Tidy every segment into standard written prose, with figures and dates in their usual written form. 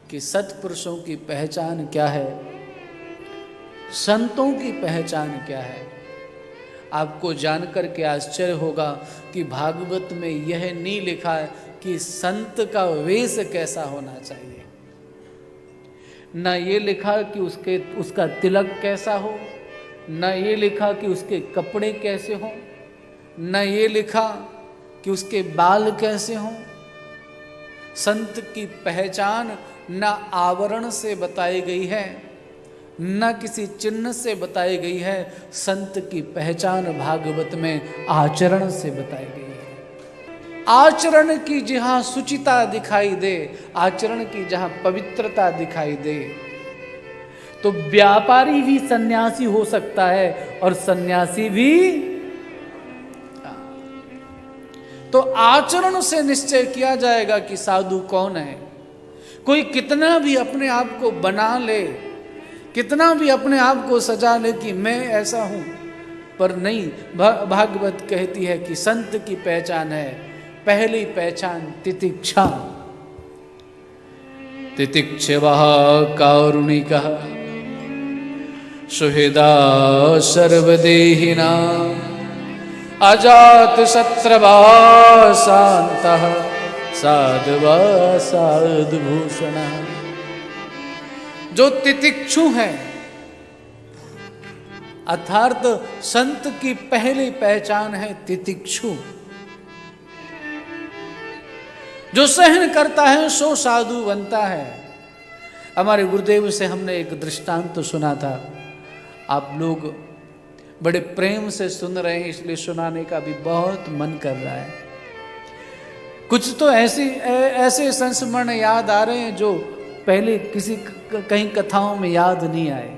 कि सत्पुरुषों की पहचान क्या है, संतों की पहचान क्या है। आपको जानकर के आश्चर्य होगा कि भागवत में यह नहीं लिखा है कि संत का वेश कैसा होना चाहिए, न ये लिखा कि उसका तिलक कैसा हो, न ये लिखा कि उसके कपड़े कैसे हों, न ये लिखा कि उसके बाल कैसे हों। संत की पहचान न आवरण से बताई गई है, न किसी चिन्ह से बताई गई है। संत की पहचान भागवत में आचरण से बताई गई है। आचरण की जहां शुचिता दिखाई दे, आचरण की जहां पवित्रता दिखाई दे, तो व्यापारी भी सन्यासी हो सकता है और सन्यासी भी। तो आचरण से निश्चय किया जाएगा कि साधु कौन है। कोई कितना भी अपने आप को बना ले, कितना भी अपने आप को सजा ले कि मैं ऐसा हूं, पर नहीं, भागवत कहती है कि संत की पहचान है, पहली पहचान तितिक्षा। तितिक्षवः कारुणिकः सुहृदा सर्वदेहिनां अजात शत्रवा शान्तः साधवा साधुभूषणः। जो तितिक्षु है, अर्थात संत की पहली पहचान है तितिक्षु। जो सहन करता है सो साधु बनता है। हमारे गुरुदेव से हमने एक दृष्टांत तो सुना था, आप लोग बड़े प्रेम से सुन रहे हैं इसलिए सुनाने का भी बहुत मन कर रहा है। कुछ तो ऐसे संस्मरण याद आ रहे हैं जो पहले किसी कहीं कथाओं में याद नहीं आए।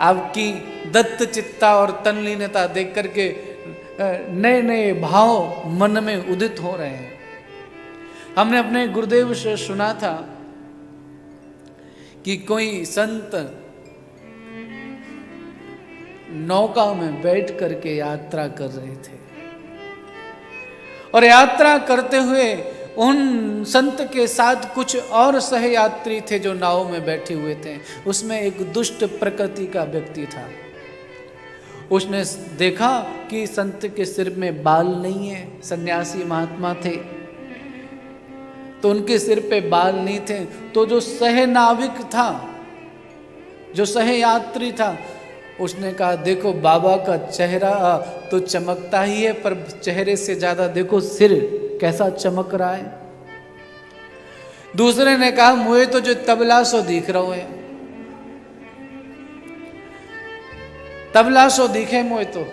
आपकी दत्त चित्ता और तन्लीनता देख करके नए नए भाव मन में उदित हो रहे हैं। हमने अपने गुरुदेव से सुना था कि कोई संत नौका में बैठ करके यात्रा कर रहे थे और यात्रा करते हुए उन संत के साथ कुछ और सहयात्री थे जो नाव में बैठे हुए थे। उसमें एक दुष्ट प्रकृति का व्यक्ति था। उसने देखा कि संत के सिर में बाल नहीं है, सन्यासी महात्मा थे तो उनके सिर पे बाल नहीं थे। तो जो सहनाविक था, जो सहयात्री था, उसने कहा देखो बाबा का चेहरा तो चमकता ही है, पर चेहरे से ज्यादा देखो सिर कैसा चमक रहा है। दूसरे ने कहा मुझे तो जो तबला सो दिख रहा है, तबला सो दिखे मुझे तो।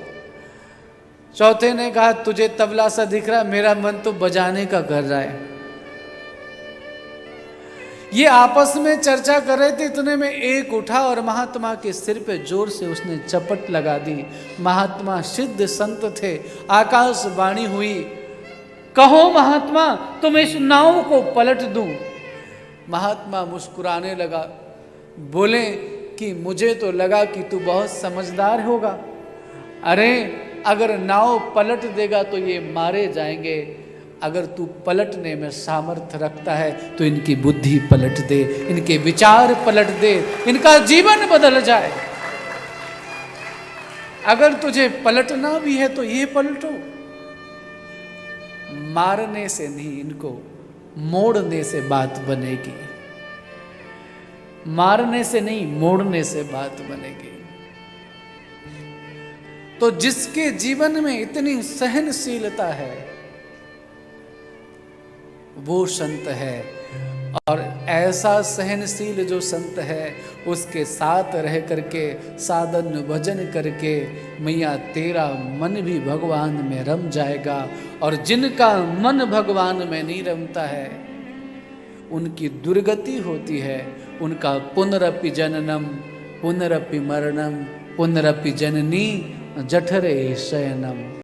चौथे ने कहा तुझे तबला सा दिख रहा है, मेरा मन तो बजाने का कर रहा है। ये आपस में चर्चा कर रहे थे, इतने में एक उठा और महात्मा के सिर पे जोर से उसने चपट लगा दी। महात्मा सिद्ध संत थे। आकाशवाणी हुई, कहो महात्मा तुम इस नाव को पलट दूं। महात्मा मुस्कुराने लगा, बोले कि मुझे तो लगा कि तू बहुत समझदार होगा। अरे अगर नाव पलट देगा तो ये मारे जाएंगे, अगर तू पलटने में सामर्थ्य रखता है तो इनकी बुद्धि पलट दे, इनके विचार पलट दे, इनका जीवन बदल जाए। अगर तुझे पलटना भी है तो ये पलटो। मारने से नहीं, इनको मोड़ने से बात बनेगी। मारने से नहीं, मोड़ने से बात बनेगी। तो जिसके जीवन में इतनी सहनशीलता है वो संत है। और ऐसा सहनशील जो संत है उसके साथ रह करके साधन भजन करके मैया तेरा मन भी भगवान में रम जाएगा। और जिनका मन भगवान में नहीं रमता है उनकी दुर्गति होती है। उनका पुनरपि जननम पुनरपि मरणम पुनरपि जननी जठरे शयनम।